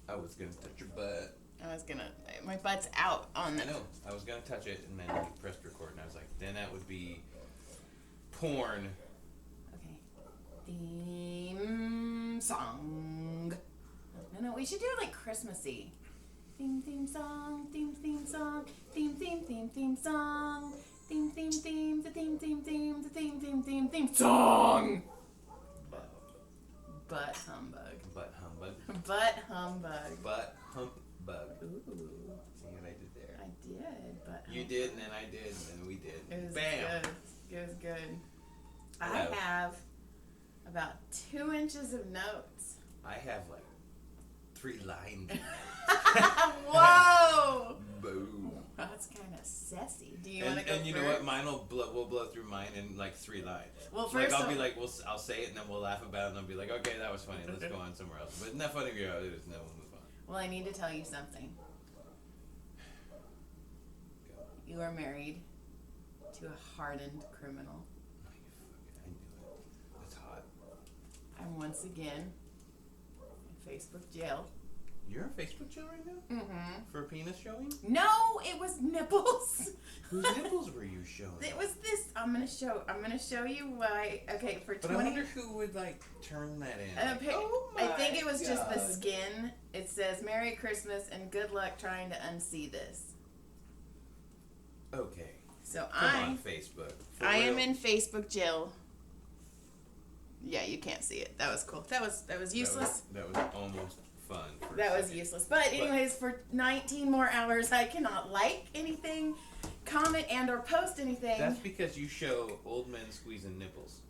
I was gonna touch your butt. My butt's out on I know. I was gonna touch it, and then you pressed record, and I was like, then that would be porn. Okay. Theme song. No, we should do it like Christmassy. Theme song, theme song, theme song, theme song. Butt humbug. Butt humbug. Butt humbug. Butt humbug. Ooh, See what I did there? I did, but You did, and then I did, and then we did. It was Bam! good. It was good. I Hello. have about 2 inches of notes. I have like 3 lines. Whoa! Boom. That's kind of sassy. Do you want to go And you first? know what? Mine will blow through mine in like 3 lines. Well, Like first I'll be of- like, I'll say it, and then we'll laugh about it, and I'll be like, okay, that was funny. Let's go on somewhere else. But it's not funny. Yeah, it is. No, we'll move on. Well, I need to tell you something. Go. You are married to a hardened criminal. I knew it. That's hot. I'm once again in Facebook jail. You're in Facebook jail right now Mm-hmm. for a penis showing. No, it was nipples. Whose nipples were you showing? It was this. I'm gonna show you why. Okay, for But 20. I wonder who would like turn that in. I think it was just the God. skin. It says Merry Christmas and good luck trying to unsee this. Okay. So Come on, Facebook. For I am real. in Facebook jail. Yeah, you can't see it. That was cool. That was useless. That was almost fun. For a That was second. useless. But anyways, for 19 more hours, I cannot like anything, comment and or post anything. That's because you show old men squeezing nipples.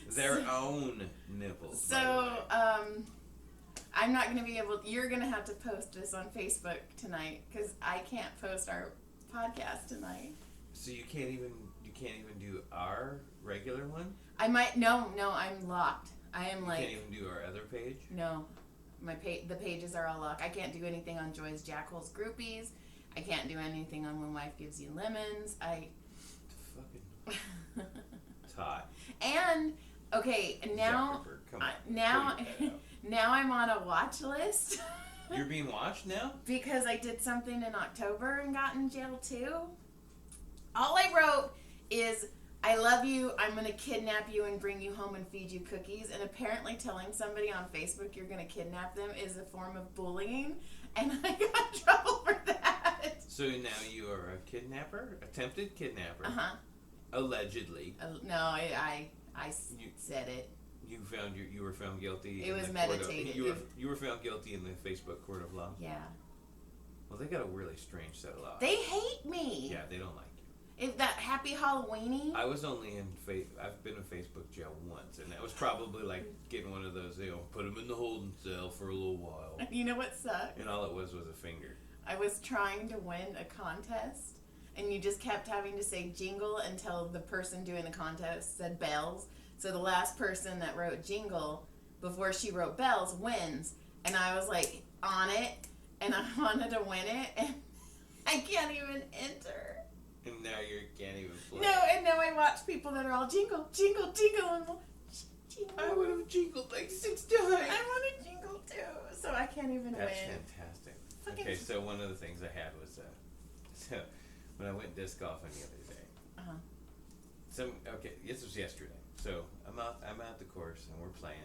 Their own nipples. by the So, way. I'm not going to be able. You're going to have to post this on Facebook tonight because I can't post our podcast tonight. So you can't even do our regular one. I might. No, I'm locked. I am You like can't even do our other page. no. The pages are all locked. I can't do anything on Joy's Jackals Groupies. I can't do anything on When Wife Gives You Lemons. Fucking, it's hot. And okay, now Zuckerberg, come on. now Figure that out. now I'm on a watch list You're being watched now. because I did something in October and got in jail too. All I wrote is I love you, I'm going to kidnap you and bring you home and feed you cookies. And apparently telling somebody on Facebook you're going to kidnap them is a form of bullying. And I got in trouble for that. So now you are a kidnapper, attempted kidnapper, Uh-huh. allegedly. No, I You- said it. You were found guilty. It in was the court of- meditated. you were found guilty in the Facebook court of law. Yeah. Well, they got a really strange set of laws. They hate me. Yeah, they don't like you. That Happy Halloweeny. I was only in I've been in Facebook jail once, and that was probably like getting one of those, put them in the holding cell for a little while, You know what sucked? and all it was a finger. I was trying to win a contest, and you just kept having to say jingle until the person doing the contest said bells. So the last person that wrote jingle before she wrote bells wins. And I was like on it, and I wanted to win it, and I can't even enter. And now you can't even play. No, and now I watch people that are all jingle, jingle, jingle, and jingle. I would have jingled like 6 times. I want to jingle too, so I can't even That's win. fantastic. Fucking- Okay, so one of the things I had was so when I went disc golfing the other day. Uh-huh. This was yesterday. So I'm out the course and we're playing,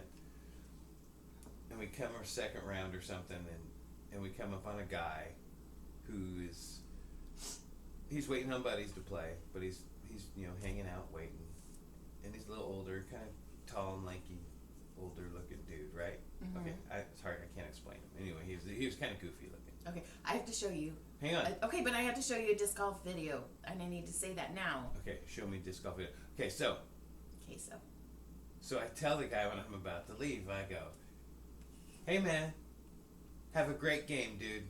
and we come our second round or something, and we come up on a guy he's waiting on buddies to play, but he's hanging out waiting, and he's a little older, kind of tall and lanky, older looking dude, right? Mhm. Okay, sorry, I can't explain him. Anyway, he was kind of goofy looking. Okay, I have to show you. Hang on. Okay, but I have to show you a disc golf video, and I need to say that now. Okay, show me disc golf video. Okay, so Okay, So I tell the guy when I'm about to leave, I go, hey man, have a great game, dude.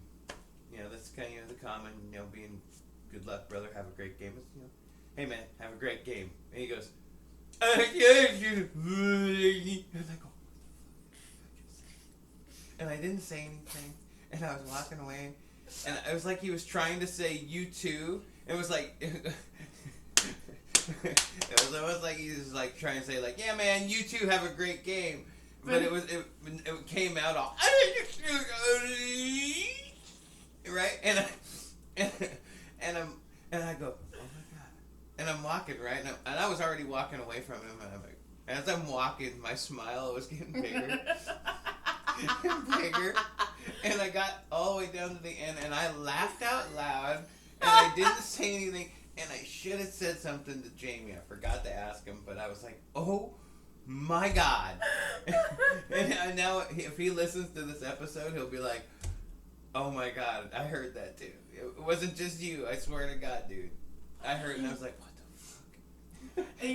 That's kind of the common, being good luck, brother, have a great game. It's, hey man, have a great game. And he goes, yes, you. And I go, and I didn't say anything, and I was walking away, and it was like he was trying to say you too. It was like, it was almost like he was like trying to say like, yeah man, you too have a great game. But it came out all, right? And I go, oh my god. And I'm walking, right? And I was already walking away from him. And I'm like, as I'm walking, my smile was getting bigger and bigger. And I got all the way down to the end, and I laughed out loud, and I didn't say anything. And I should have said something to Jamie. I forgot to ask him, but I was like, oh my god. And now, if he listens to this episode, he'll be like, oh my god, I heard that too. It wasn't just you, I swear to God, dude. I heard it and I was like, what the fuck? And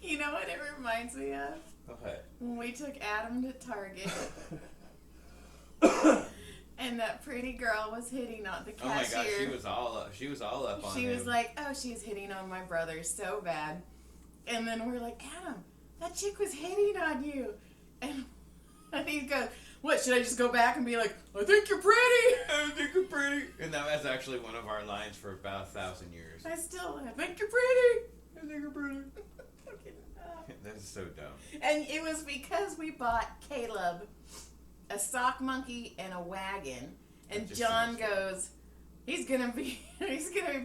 you know what it reminds me of? Okay. When we took Adam to Target and that pretty girl was hitting on the Oh my cashier. god, she was all up on She him. was like, oh, she's hitting on my brother so bad. And then we're like, Adam, that chick was hitting on you. And he goes, what, should I just go back and be like, I think you're pretty? I think you're pretty. And that was actually one of our lines for about 1,000 years. I think you're pretty. I think you're pretty. That is so dumb. And it was because we bought Caleb a sock monkey and a wagon. And That just John sounds fun. goes, he's gonna be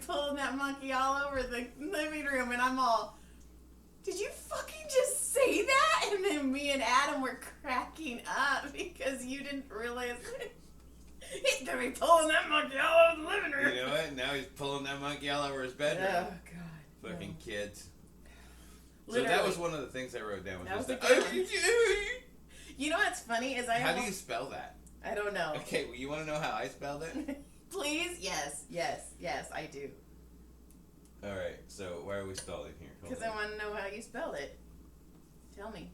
pulling that monkey all over the living room, and I'm all, did you fucking just say that? And then me and Adam were cracking up because you didn't realize he's gonna be pulling that monkey all over the living room. You know what? Now he's pulling that monkey all over his bedroom. Oh god. Fucking kids. So Literally. that was one of the things I wrote down. That was just a good one. You know what's funny is How do you spell that? I don't know. Okay, well, you want to know how I spelled it? Please? Yes, I do. All right. So why are we spelling here? Hold Because I on. want to know how you spelled it. Tell me.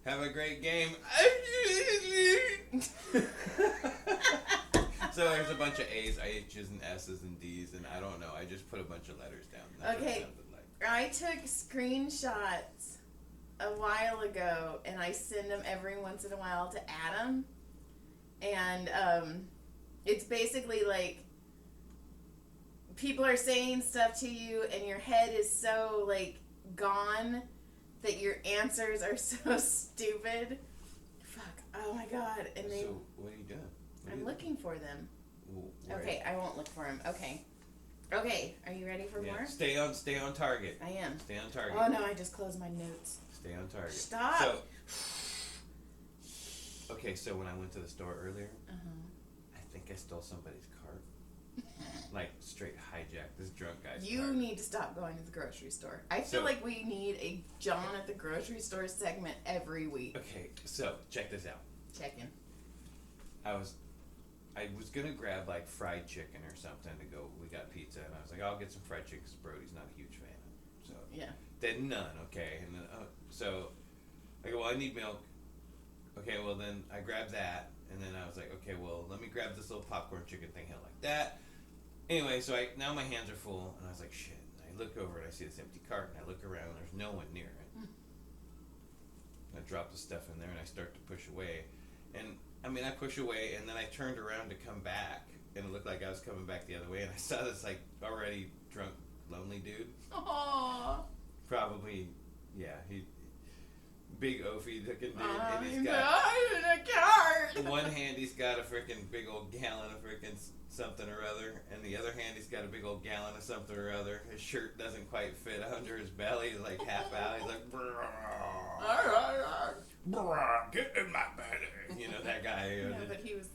Have a great game. So there's a bunch of A's, H's, and S's, and D's, and I don't know. I just put a bunch of letters down. That's what it Okay. sounded like. I took screenshots a while ago, and I send them every once in a while to Adam. And it's basically like people are saying stuff to you, and your head is so like gone that your answers are so stupid. Fuck! Oh my god! And they, So what are you doing? What are I'm you- looking for them. Where- Okay, I won't look for them. Okay, are you ready for Yeah, more? Stay on target. I am. Stay on target. Oh no, I just closed my notes. Stay on target. Stop. So, okay, so when I went to the store earlier, I think I stole somebody's cart. Like straight hijacked this drunk guy's You cart. need to stop going to the grocery store. I feel So- like we need a John at the grocery store segment every week. Okay, so check this out. Check in. I was gonna grab like fried chicken or something to go. We got pizza, and I was like, I'll get some fried chicken because Brody's not a huge fan. So Yeah. then none. Okay, and then so I go, well, I need milk. Okay, well then I grabbed that, and then I was like, okay, well let me grab this little popcorn chicken thing held like that. Anyway, so now my hands are full, and I was like, shit. And I look over and I see this empty cart, and I look around, and there's no one near it. I drop the stuff in there, and I start to push away, and I mean I push away, and then I turned around to come back, and it looked like I was coming back the other way, and I saw this like already drunk, lonely dude. Aww. Probably, yeah, he big oafy looking dude, I'm and he's got in a cart. one hand he's got a freaking big old gallon of freaking something or other, and the other hand he's got a big old gallon of something or other. His shirt doesn't quite fit under his belly; he's like half out. He's like, "Brrr, get in my belly," you know that guy. You know, No, but he was.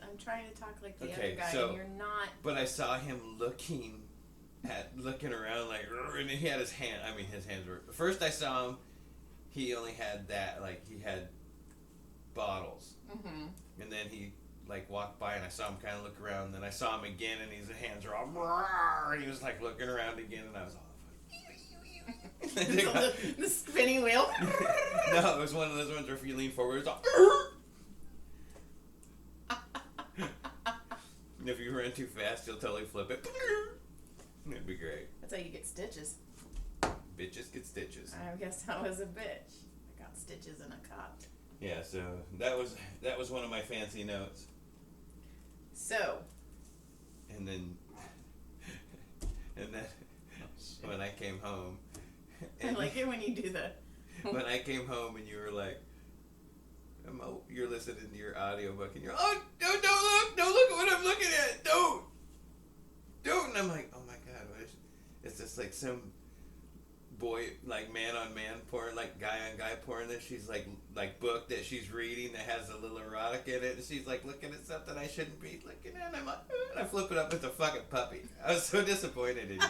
I'm trying to talk like the Okay, other guy, so- and you're not. But I saw him looking around like, and he had his hand. I mean, his hands were. First, I saw him. He only had that, like he had bottles, Mm-hmm. and then he like walked by, and I saw him kind of look around. And then I saw him again, and his hands were all, "Brrr," and he was like looking around again, and I was all. The spinning wheel. No, it was one of those ones where if you lean forward, it's all. And if you run too fast, you'll totally flip it. It'd be great. That's how you get stitches. Bitches get stitches. I guess I was a bitch. I got stitches in a cop. Yeah, so that was one of my fancy notes. So. And then when I came home, I like it when you do that. when I came home and you were like, You're listening to your audiobook and you're, oh, don't look at what I'm looking at, don't. And I'm like, oh my God, what is, it's just like some boy, like man on man porn, like guy on guy porn that she's like book that she's reading that has a little erotic in it, and she's like looking at something I shouldn't be looking at, and I'm like, and I flip it up, it's a fucking puppy. I was so disappointed in you.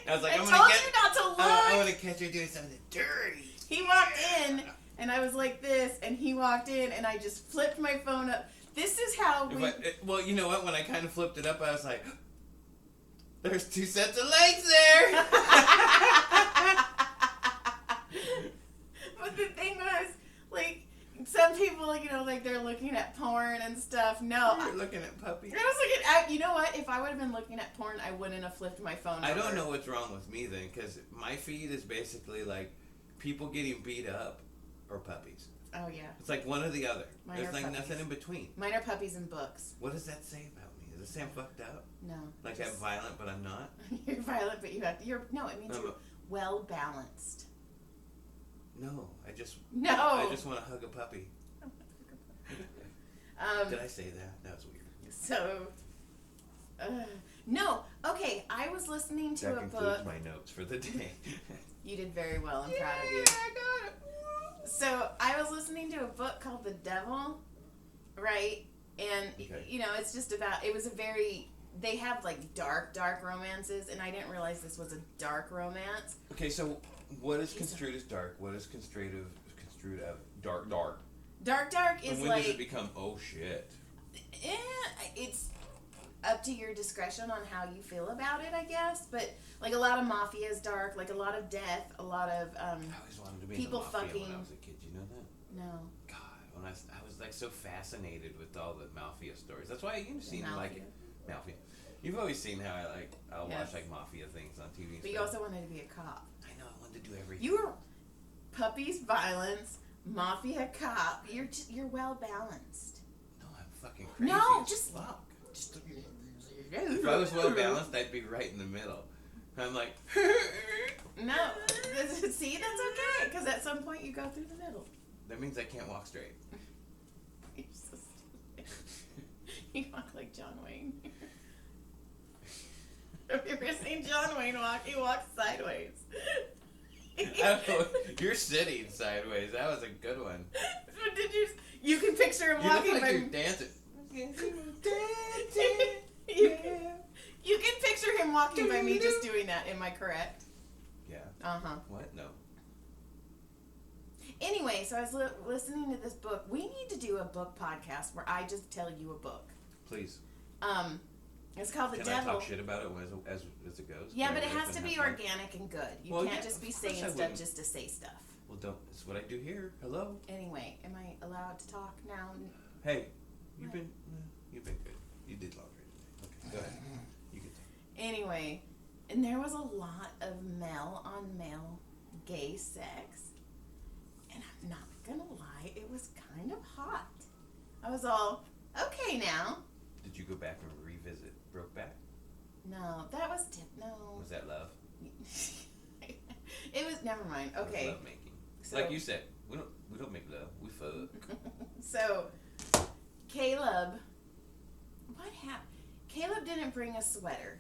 I was like, I told you not to look. I want to catch her doing something dirty. He walked in, and I was like this, and he walked in, and I just flipped my phone up. This is how we... Well, you know what? When I kind of flipped it up, I was like, there's 2 sets of legs there. But the thing was, like, some people, you know, like, they're looking at porn and stuff. No. You're looking at puppies. I was looking at... You know what? If I would have been looking at porn, I wouldn't have flipped my phone over. I don't know what's wrong with me then, because my feed is basically like people getting beat up or puppies. Oh, yeah. It's like one or the other. Mine There's are like puppies. nothing in between. Mine are puppies and books. What does that say about me? Does it say I'm fucked up? No. Like I'm violent, but I'm not? You're violent, but you have to... No, it means I'm you're well-balanced. No, I just No. I just want to hug a puppy. Did I say that? That was weird. So, no. Okay, I was listening to That a concludes book. my notes for the day. You did very well. I'm proud of you. I got it. So, I was listening to a book called The Devil, right? And, Okay. you know, it's just about, it was a very, they have like dark romances, and I didn't realize this was a dark romance. Okay, so what is construed as dark? What is construed of dark? Dark is And when like, does it become, oh shit? it's up to your discretion on how you feel about it, I guess. But like a lot of mafia is dark, like a lot of death, a lot of I always wanted to be people in the mafia fucking. when I was a kid. You know that? No. God, when I was like so fascinated with all the mafia stories. That's why you've seen like mafia. You've always seen how I'll Yes. watch like mafia things on TV. But you also wanted to be a cop. I know I wanted to do everything. You were puppies, violence, mafia, cop. You're well balanced. No, I'm fucking crazy. No, as just- fuck. If I was well balanced, I'd be right in the middle. I'm like, No. See, that's okay, because at some point you go through the middle. that means I can't walk straight. You're so stupid. You walk like John Wayne. Have you ever seen John Wayne walk? He walks sideways. I don't know, you're sitting sideways. That was a good one. Did you? You can picture him You walking. look like by, you're dancing. you can picture him walking by me just doing that. Am I correct? Yeah. Uh-huh. What? No. Anyway, so I was listening to this book. We need to do a book podcast where I just tell you a book. Please. It's called The Can Devil. I talk shit about it as it goes? Yeah, Can but I it has listen to and be have fun? organic and good. You Well, can't yeah, just be of course saying I stuff wouldn't. just to say stuff. Well, don't. That's what I do here. Hello. Anyway, am I allowed to talk now? Hey, you've been good. You did laundry today. Okay, go ahead. You can talk. Anyway, and there was a lot of male-on-male gay sex. And I'm not gonna lie, it was kind of hot. I was all, okay now. Did you go back and revisit Brokeback? No, that was, no. Was that love? It was, never mind, It was okay. love making. So, Like you said, we don't make love. We fuck. So, Caleb, what happened? Caleb didn't bring a sweater.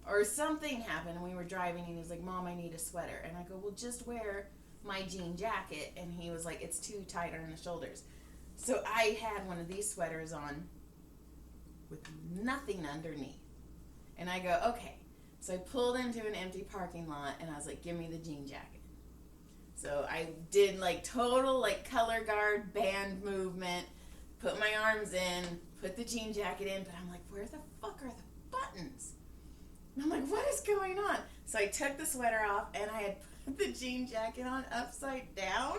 Or something happened and we were driving and he was like, Mom, I need a sweater. And I go, well, just wear my jean jacket. And he was like, it's too tight on the shoulders. So I had one of these sweaters on with nothing underneath. And I go, okay. So I pulled into an empty parking lot and I was like, give me the jean jacket. So I did like total like color guard band movement, put my arms in, put the jean jacket in, but I'm like, where the fuck are the buttons? And I'm like, what is going on? So I took the sweater off and I had put the jean jacket on upside down.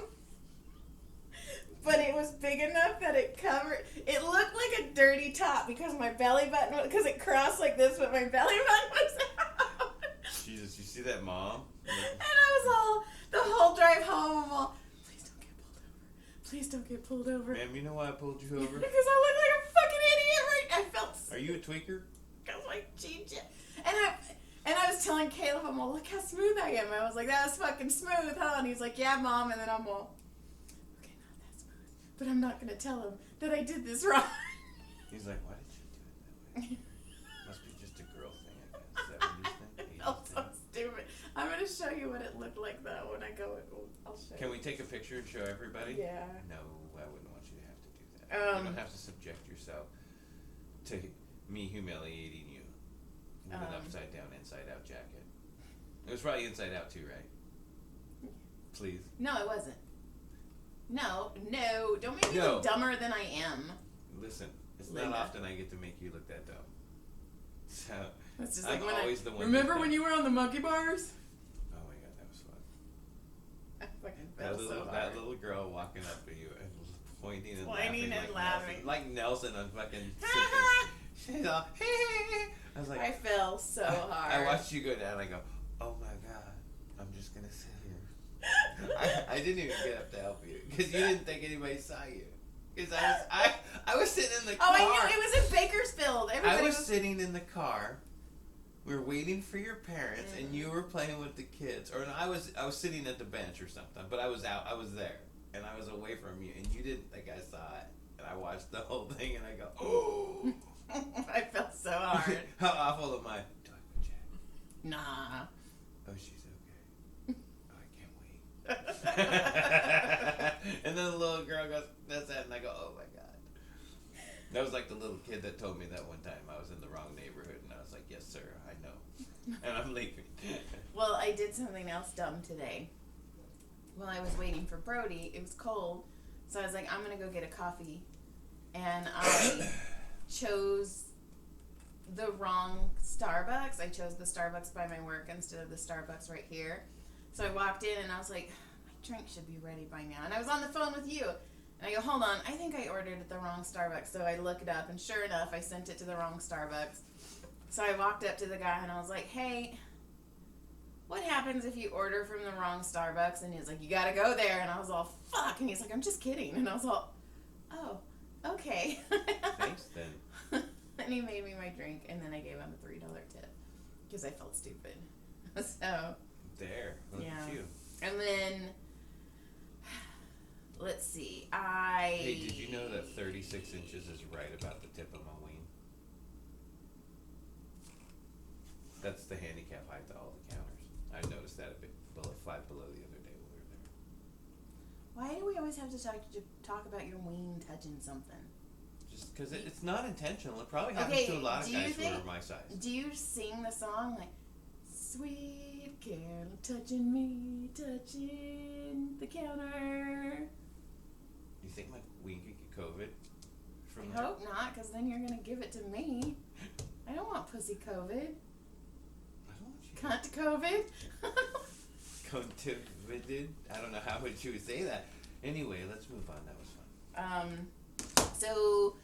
But it was big enough that it covered, it looked like a dirty top because my belly button, because it crossed like this, but my belly button was out. Jesus, you see that, Mom? And I was all, the whole drive home, I'm all, please don't get pulled over. Please don't get pulled over. Ma'am, you know why I pulled you over? Because I look like a fucking idiot right now. I felt Are you a tweaker? I was like, GJ. And I was telling Caleb, I'm all, look how smooth I am. I was like, that was fucking smooth, huh? And he's like, yeah, Mom. And then I'm all, okay, not that smooth. but I'm not gonna tell him that I did this wrong. He's like, why did you do it that way? Must be just a girl thing, I guess. 70s thing, 80s felt so thing. stupid. I'm gonna show you what it looked like though when I go. I'll show Can you. we take a picture and show everybody? Yeah. No, I wouldn't want you to have to do that. You don't have to subject yourself to me humiliating you with an upside down, inside out jacket. It was probably inside out too, right? Please. No, it wasn't. No, don't make me No. look dumber than I am. Listen, it's Linda. not often I get to make you look that dumb. So It's just I'm like when always the one. remember who's when dumb. you were on the monkey bars? Oh my god, that was fun. I fucking felt so hard. That little girl walking up to you and pointing and Pointing laughing, and like laughing. Nelson, like Nelson on fucking. She's all, I was like, I fell so hard. I watched you go down. I go, oh my god, I'm just gonna sit here. I didn't even get up to help you because you didn't think anybody saw you. Because I was sitting in the car. Oh, I knew it was in Bakersfield. Everybody I was sitting in the car. We were waiting for your parents, and you were playing with the kids. Or no, I was sitting at the bench or something. But I was out. I was there, and I was away from you, and you didn't think I saw it. And I watched the whole thing, and I go, oh. I felt so hard. How awful am I? Do I go check? Nah. Oh, she's okay. Oh, I can't wait. And then the little girl goes, that's that, and I go, oh my god. That was like the little kid that told me that one time I was in the wrong neighborhood, and I was like, yes, sir, I know. And I'm leaving. Well, I did something else dumb today. While I was waiting for Brody, it was cold, so I was like, I'm gonna go get a coffee. And I chose the wrong Starbucks. I chose the Starbucks by my work instead of the Starbucks right here. So I walked in and I was like, my drink should be ready by now. And I was on the phone with you. And I go, hold on, I think I ordered at the wrong Starbucks. So I look it up, and sure enough, I sent it to the wrong Starbucks. So I walked up to the guy and I was like, hey, what happens if you order from the wrong Starbucks? And he's like, you gotta go there. And I was all, fuck. And he's like, I'm just kidding. And I was all, oh, okay. Thanks, then. And he made me my drink, and then I gave him a $3 tip because I felt stupid. So There. Look Yeah. at you. and then let's see. I Hey, did you know that 36 inches is right about the tip of my wing? That's the handicap height to all the counters. I noticed that a bit below, 5 below the other day when we were there. Why do we always have to talk about your wing touching something? Just because it's not intentional. It probably happens Okay, to a lot of do you guys who think- are my size. Do you sing the song like, sweet Carol touching me, touching the counter? You think my wing could get COVID from I that? hope not, because then you're going to give it to me. I don't want pussy COVID. I don't want you Cunt COVID. COVID. I don't know how would you say that. Anyway, let's move on. That was fun. So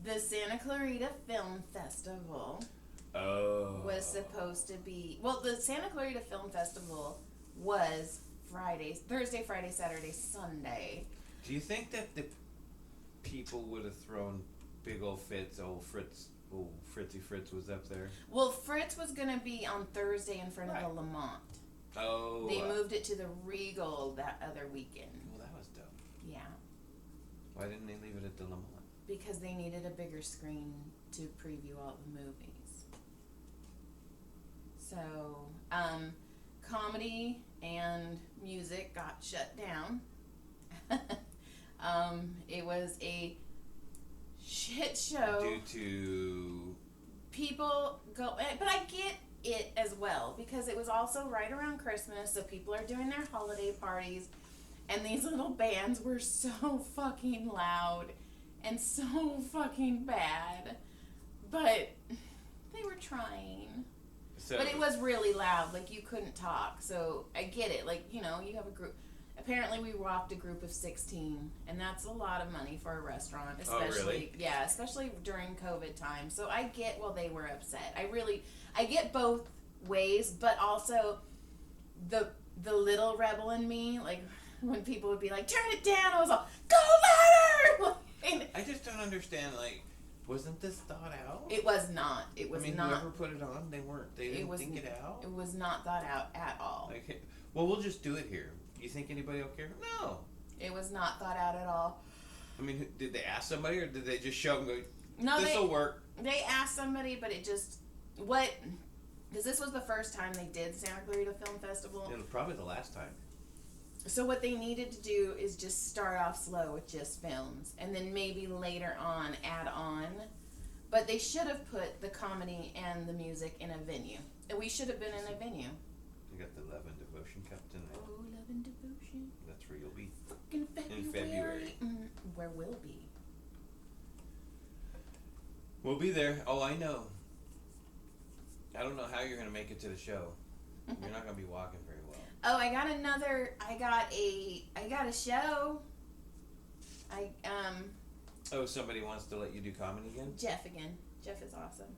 the Santa Clarita Film Festival Oh. was supposed to be, well, the Santa Clarita Film Festival was Thursday, Friday, Saturday, Sunday. Do you think that the people would have thrown big old fits? Old Fritzy Fritz was up there. Well, Fritz was going to be on Thursday in front of the Lamont. Oh. They moved it to the Regal that other weekend. Well, that was dumb. Yeah, Why didn't they leave it at the Lamont? because they needed a bigger screen to preview all the movies. So, comedy and music got shut down. It was a shit show. Due to People go, but I get it as well, because it was also right around Christmas, so people are doing their holiday parties, and these little bands were so fucking loud and so fucking bad, but they were trying. so. But it was really loud, like you couldn't talk, so I get it, like, you know, you have a group. Apparently we walked a group of 16, and that's a lot of money for a restaurant, especially, Oh, really? yeah, especially during COVID time. So I get why they were upset. I get both ways, but also the little rebel in me, like when people would be like, turn it down, I was like, go louder! And I just don't understand. Like, wasn't this thought out? it was not. It was I mean, not. whoever put it on, they didn't was- think it out. It was not thought out at all. Like, well, we'll just do it here. You think anybody will care? No. It was not thought out at all. I mean, did they ask somebody, or did they just show them? Go, No, this'll work. They asked somebody, but it just because this was the first time they did Santa Clarita Film Festival. It was probably the last time. So what they needed to do is just start off slow with just films, and then maybe later on add on. But they should have put the comedy and the music in a venue. And we should have been in a venue. You got the Love and Devotion kept in there. Oh, Love and Devotion. That's where you'll be. Fucking February. In February. Where we'll be. We'll be there. Oh, I know. I don't know how you're going to make it to the show. You're not going to be walking very well. Oh, I got a show. Oh, somebody wants to let you do comedy again? Jeff again. Jeff is awesome.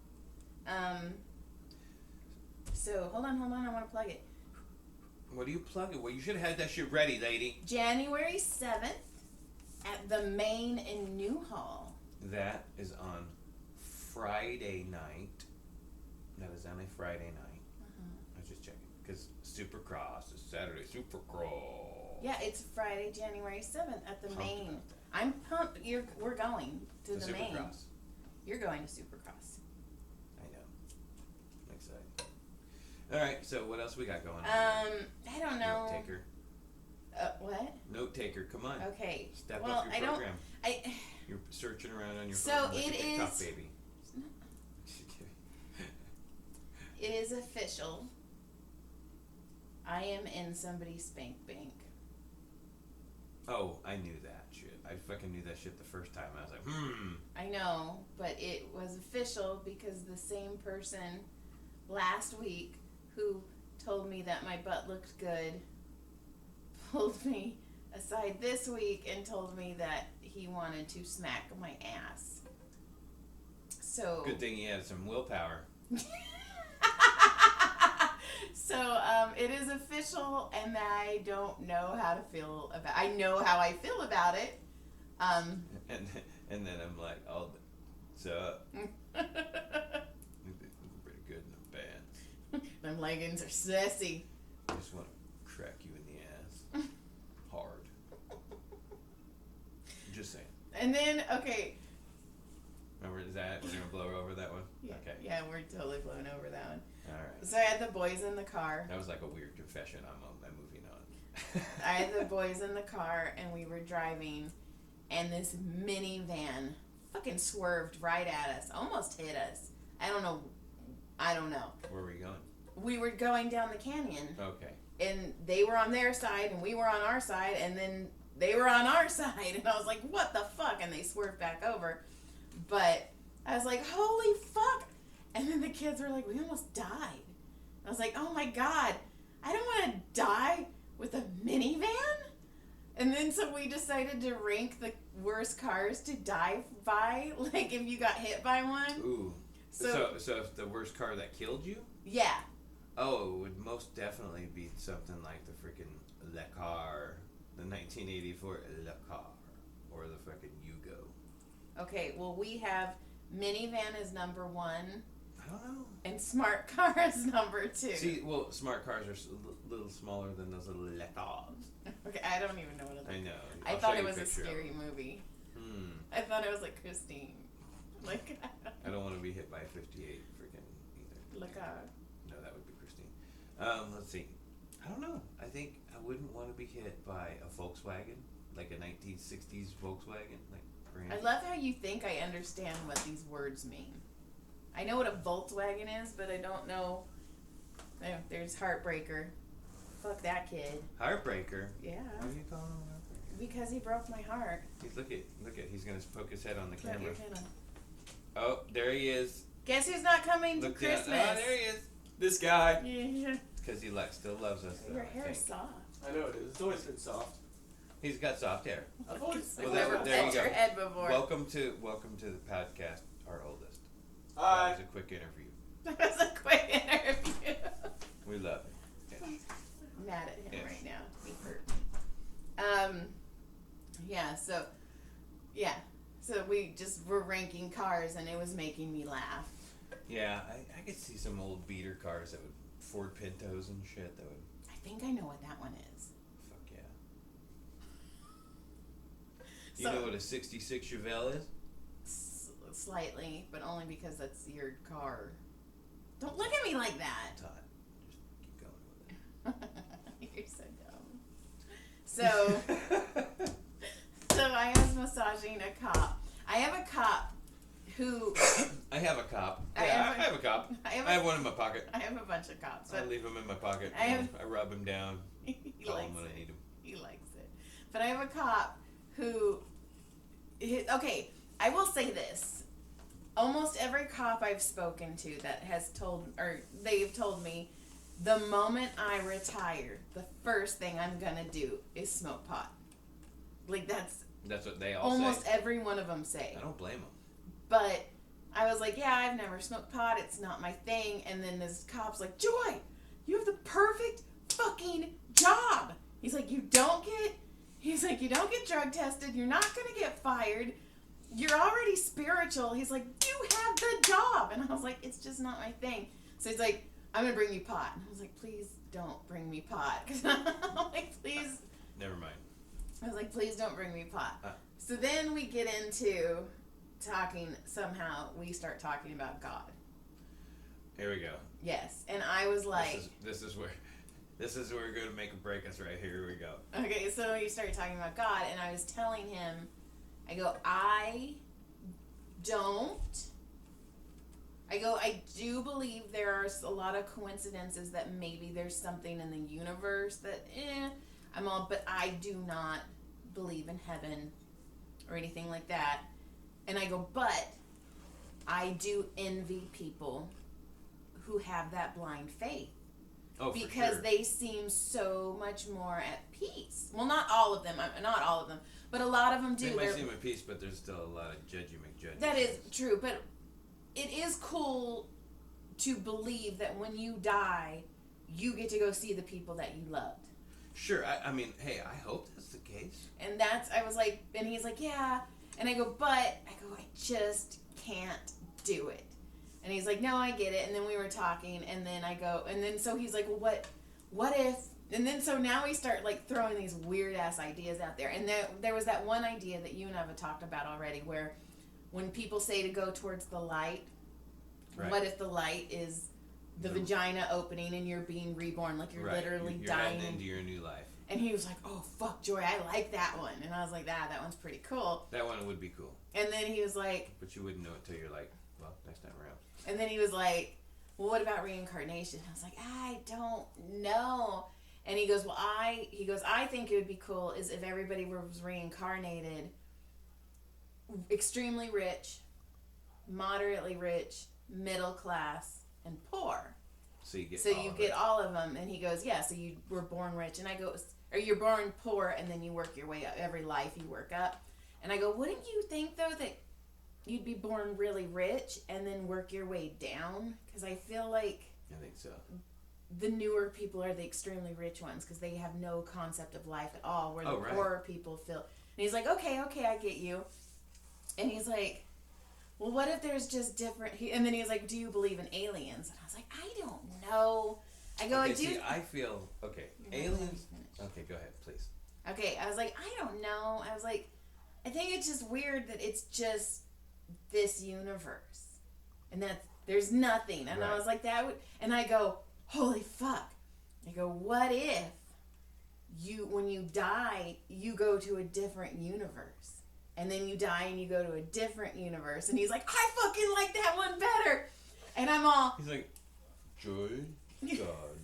So, hold on, I want to plug it. What are you plugging? Well, you should have had that shit ready, lady. January 7th at the Main in Newhall. That is on Friday night. That is on a Friday night. I was just checking. Because Supercross is Saturday. Supercross. Yeah, it's Friday, January 7th at the Pumped Main. about I'm pumped. We're going to the Main. Supercross. You're going to Supercross. I know. I'm excited. All right, so what else we got going on? I don't know. Note taker. What? Note taker, come on. Okay. Step well, up your program. I You're searching around on your So phone like it a TikTok is- baby. It is official. I am in somebody's spank bank. Oh, I knew that shit. I fucking knew that shit the first time. I was like, I know, but it was official because the same person last week who told me that my butt looked good pulled me aside this week and told me that he wanted to smack my ass. So Good thing he had some willpower. So it is official, and I don't know how to feel about. I know how I feel about it. And then I'm like, oh, so pretty good in the band. Them leggings are sassy. I just want to crack you in the ass. Hard. Just saying. And then okay, Remember, is that, we're going to blow over that one? yeah, Okay. yeah, we're totally blown over that one. Alright. So I had the boys in the car. That was like a weird confession. I'm moving on. I had the boys in the car, and we were driving, and this minivan fucking swerved right at us, almost hit us. I don't know. Where were you going? We were going down the canyon, Okay. and they were on their side, and we were on our side, and then they were on our side, and I was like, what the fuck? And they swerved back over. But I was like, holy fuck. And then the kids were like, we almost died. I was like, oh my God, I don't want to die with a minivan. And then so we decided to rank the worst cars to die by, like if you got hit by one. Ooh. So, So if the worst car that killed you? yeah. Oh, it would most definitely be something like the freaking Le Car, the 1984 Le Car, or the freaking Yugo. Okay, well we have minivan is number 1 I don't know. and smart car is number 2. See, well, smart cars are a little smaller than those little Le Cars. Okay, I don't even know what it I is. know. I I'll thought show it you was a picture of scary them. movie. Hmm. I thought it was like Christine. Like, I don't want to be hit by a 58 freaking either. look out. No, that would be Christine. Let's see. I don't know. I think I wouldn't want to be hit by a Volkswagen, like a 1960s Volkswagen, like brand. I love how you think I understand what these words mean. I know what a Volkswagen is, but I don't know. There's Heartbreaker. Fuck that kid. Heartbreaker. Yeah. Why are you calling him Heartbreaker? Because he broke my heart. He's look at. He's gonna poke his head on the Put camera. your head on. Oh, there he is. Guess who's not coming to Look down. Christmas? Oh, there he is. This guy. Yeah. Because he still loves us. Though, Your I hair is think. soft. I know it is. It's always been soft. He's got soft hair. I've always. Well, I've there- never there you felt your go. head before. Welcome to the podcast. Our oldest. That Hi. was a quick interview. That was a quick interview. We love it. Yeah. I'm mad at him Yes. right now. He hurt me. So we just were ranking cars, and it was making me laugh. Yeah, I could see some old beater cars that would Ford Pintos and shit that would I think I know what that one is. fuck yeah. You know what a 66 Chevelle is? Slightly, but only because that's your car. Don't look at me like that. Todd, just keep going with it. You're so dumb. So I was massaging a cop. I have a cop who. I have a cop. I Yeah, have I have a cop. I have one in my pocket. I have a bunch of cops, I but leave him in my pocket. I rub him down. he Call likes him when it. I need him. He likes it. But I have a cop who. Okay, I will say this. Almost every cop I've spoken to that has they've told me, the moment I retire, the first thing I'm gonna do is smoke pot. Like That's what they all almost say. every one of them say. I don't blame them. But I was like, yeah, I've never smoked pot. It's not my thing. And then this cop's like, Joy, you have the perfect fucking job. He's like, you don't get drug tested. You're not going to get fired. You're already spiritual. He's like, you have the job. And I was like, it's just not my thing. So he's like, I'm going to bring you pot. And I was like, please don't bring me pot. I'm like, please. Never mind. I was like, please don't bring me pot. So then we get into we start talking about God. Here we go. Yes. And I was like, This is where we're going to make or break us right here. Here we go. okay, so you started talking about God, and I was telling him, I go, I do believe there are a lot of coincidences that maybe there's something in the universe that, but I do not believe in heaven or anything like that. And I go, but I do envy people who have that blind faith. Oh, because for sure. they seem so much more at peace. Well, not all of them, but a lot of them do. They might seem at peace, but there's still a lot of judgy McJudgy. That is true, but it is cool to believe that when you die, you get to go see the people that you loved. Sure, I mean, hey, I hope that's the case. And I was like, and he's like, yeah. And I go, I just can't do it. And he's like, no, I get it. And then we were talking, and then I go, and then so he's like, well, what if, and then so now we start like throwing these weird ass ideas out there. And there was that one idea that you and I have talked about already, where when people say to go towards the light, right. What if the light is the vagina opening and you're being reborn, like you're literally you're dying into your new life. And he was like, oh fuck, Joy, I like that one. And I was like, that one's pretty cool. That one would be cool. And then he was like, but you wouldn't know it till you're like, well, next time around. And then he was like, well, what about reincarnation? I was like, I don't know. And he goes, I think it would be cool is if everybody was reincarnated, extremely rich, moderately rich, middle class, and poor. So you get all of them. And he goes, yeah, so you were born rich. And I go, or you're born poor and then you work your way up. Every life you work up. And I go, wouldn't you think, though, that you'd be born really rich and then work your way down? Because I feel like I think so. The newer people are the extremely rich ones because they have no concept of life at all, where the right. poorer people feel. And he's like, okay, I get you. And he's like, well, what if there's just different... And then he was like, do you believe in aliens? And I was like, I don't know. I go, okay, I do... See, I feel... Okay, aliens... Okay, go ahead, please. Okay, I was like, I don't know. I was like, I think it's just weird that it's just this universe. And that there's nothing. And right. I was like, that would... And I go, holy fuck. I go, what if when you die, you go to a different universe? And then you die and you go to a different universe. And he's like, I fucking like that one better. And I'm all... He's like, joy, God.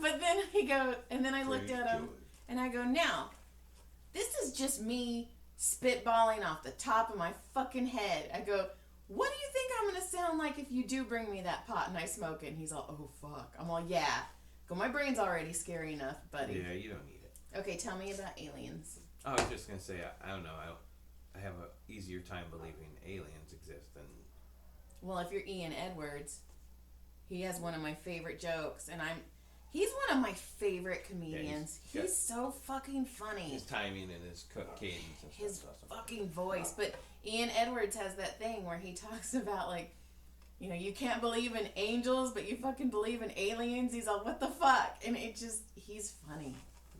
But then I looked at him, and I go, now, this is just me spitballing off the top of my fucking head. I go, what do you think I'm going to sound like if you do bring me that pot and I smoke it? And he's all, oh, fuck. I'm all, yeah. Go, my brain's already scary enough, buddy. Yeah, you don't need it. Okay, tell me about aliens. I was just going to say, I don't know. I have an easier time believing aliens exist than... Well, if you're Ian Edwards, he has one of my favorite jokes, and he's one of my favorite comedians. Yeah, he's so fucking funny. His timing and his cadence and his stuff. fucking voice. But Ian Edwards has that thing where he talks about, like, you know, you can't believe in angels, but you fucking believe in aliens. He's all, what the fuck? And he's funny.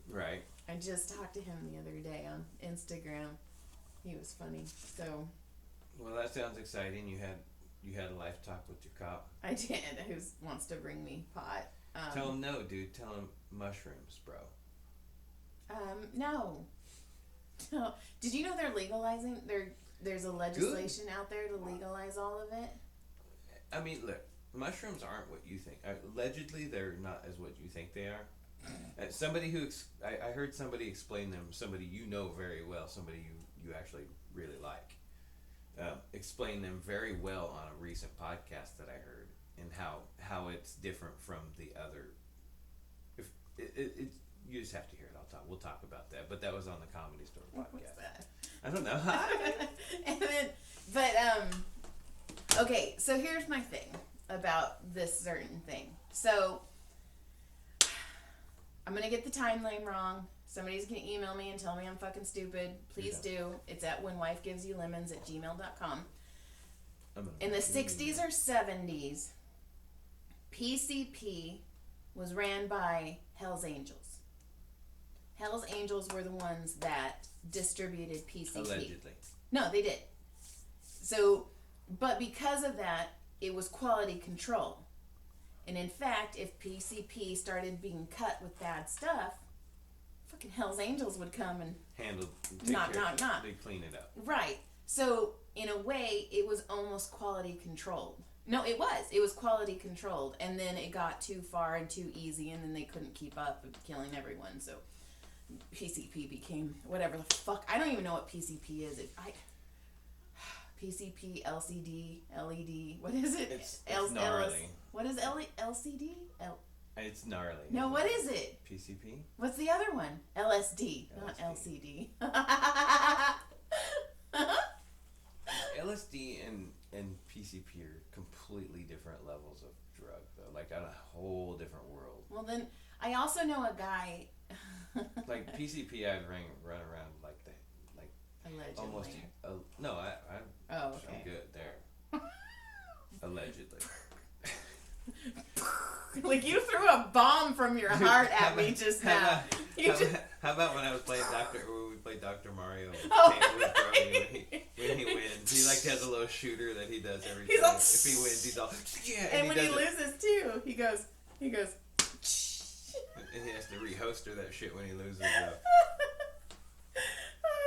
Right. I just talked to him the other day on Instagram. He was funny. So Well, that sounds exciting. You had a life talk with your cop. I did. Who wants to bring me pot? Tell him no, dude. Tell him mushrooms, bro. No. No. Did you know they're legalizing? There's a legislation out there to legalize all of it. I mean, look, mushrooms aren't what you think. Allegedly, they're not as what you think they are. Somebody who I heard somebody explain them. Somebody you know very well. Somebody you actually really like. Explain them very well on a recent podcast that I heard, and how it's different from the other. If it you just have to hear it. We'll talk about that. But that was on the Comedy Store podcast. What's that? I don't know. And then, but okay. So here's my thing about this certain thing. So I'm gonna get the timeline wrong. Somebody's gonna email me and tell me I'm fucking stupid. Please do. It's at whenwifegivesyoulemons@gmail.com. In the 60s or 70s, PCP was ran by Hell's Angels. Hell's Angels were the ones that distributed PCP. Allegedly. No, they did. So, but because of that, it was quality control. And in fact, if PCP started being cut with bad stuff, fucking Hell's Angels would come and knock. They clean it up. Right. So, in a way, it was almost quality controlled. No, it was. It was quality controlled. And then it got too far and too easy, and then they couldn't keep up with killing everyone. So, PCP became whatever the fuck. I don't even know what PCP is. PCP, LCD, LED. What is it? It's gnarly. What is LCD? It's gnarly. No, what is it? PCP? What's the other one? LSD, not LSD. LCD. LSD and PCP are completely different levels of drug, though. Like, on a whole different world. Well, then, I also know a guy. Like, PCP, I'd run around like Allegedly. almost. No, I'm okay. good there. Allegedly. Like, you threw a bomb from your heart at me just now. How about when I was playing when we played Dr. Mario with Oh, Brody when he wins? He like has a little shooter that he does every He's time. all, If he wins, he's all yeah. And when he does it. loses too, he goes. And he has to rehoster that shit when he loses.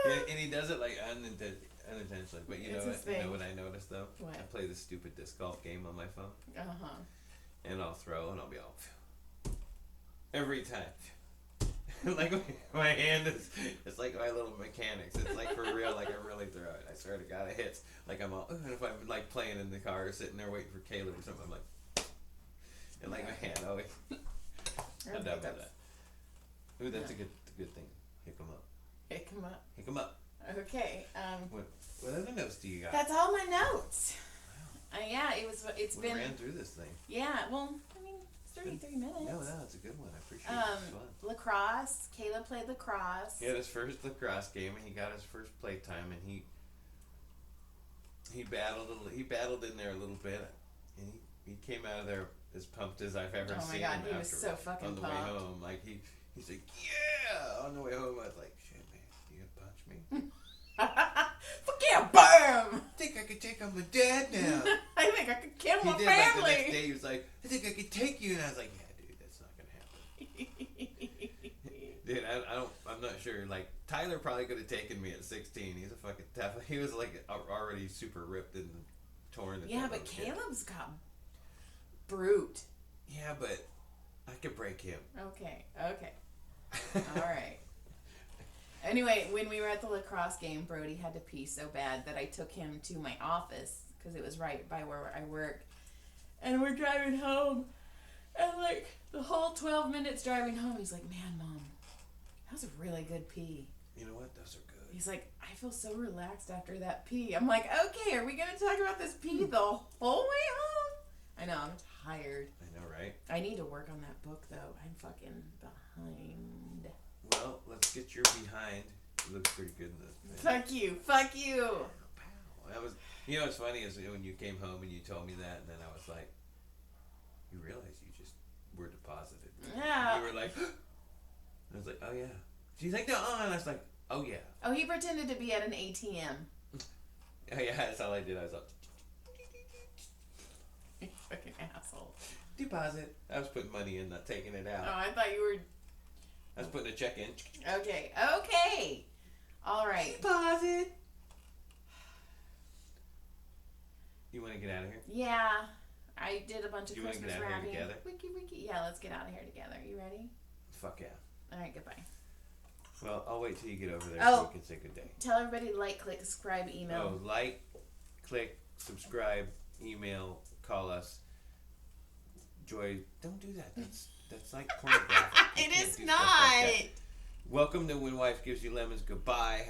And he does it like unintentionally. But you It's know his what? thing. You know what I noticed though? What? I play this stupid disc golf game on my phone, and I'll throw and I'll be all every time. Like my hand is, it's like my little mechanics. It's like for real, like I really throw it. I swear to God, it hits. Like I'm all, and if I'm like playing in the car or sitting there waiting for Caleb or something, I'm like, and like my hand always. I'm done with that. Ooh, that's a good thing. Hick 'em up. Pick him up. Hick 'em up. Okay. What other notes do you got? That's all my notes. Yeah, it's We been. ran through this thing. Yeah, well, I mean, it's 33 minutes. No, it's a good one. I appreciate it. It's fun. Lacrosse. Caleb played lacrosse. He had his first lacrosse game, and he got his first play time, and he battled in there a little bit, and he came out of there as pumped as I've ever Oh my seen God, him he was so fucking on the pumped. way home. Like he's like, yeah. On the way home, I was like, shit, man, you gonna punch me? Fuck yeah, bam! I think I could take on my dad now. I think I could kill my He did. Like the family. next day, he was like, I think I could take you, and I was like, yeah, dude, that's not gonna happen. Dude, I'm not sure. Like, Tyler probably could have taken me at 16. He's a fucking tough. He was like already super ripped and torn. Yeah, but Caleb's got brute. Yeah, but I could break him. Okay. All right. Anyway, when we were at the lacrosse game, Brody had to pee so bad that I took him to my office because it was right by where I work. And we're driving home. And like the whole 12 minutes driving home, he's like, man, Mom, that was a really good pee. You know what? Those are good. He's like, I feel so relaxed after that pee. I'm like, okay, are we going to talk about this pee the whole way home? I know, I'm tired. I know, right? I need to work on that book, though. I'm fucking behind. Well, let's get your behind. It looks pretty good in the Fuck you. Fuck you. That was, you know what's funny is when you came home and you told me that, and then I was like, you realize you just were deposited. Yeah. You were like, I was like, oh yeah. She's like, no, and I was like, oh yeah. Oh, he pretended to be at an ATM. Oh yeah, that's all I did. I was like, You fucking asshole. deposit. I was putting money in, not taking it out. Oh, I thought you were. I was putting a check in. Okay. All right. Deposit. You want to get out of here? Yeah. I did a bunch of You wanna get Christmas out of here wrapping. together? Wiki. Yeah, let's get out of here together. You ready? Fuck yeah. All right, goodbye. Well, I'll wait till you get over there Oh. so you can say good day. Tell everybody to like, click, subscribe, email. Oh, like, click, subscribe, email, call us. Joy, don't do that. That's like pornographic. You It can't is do stuff like that. not. Welcome to When Wife Gives You Lemons. Goodbye.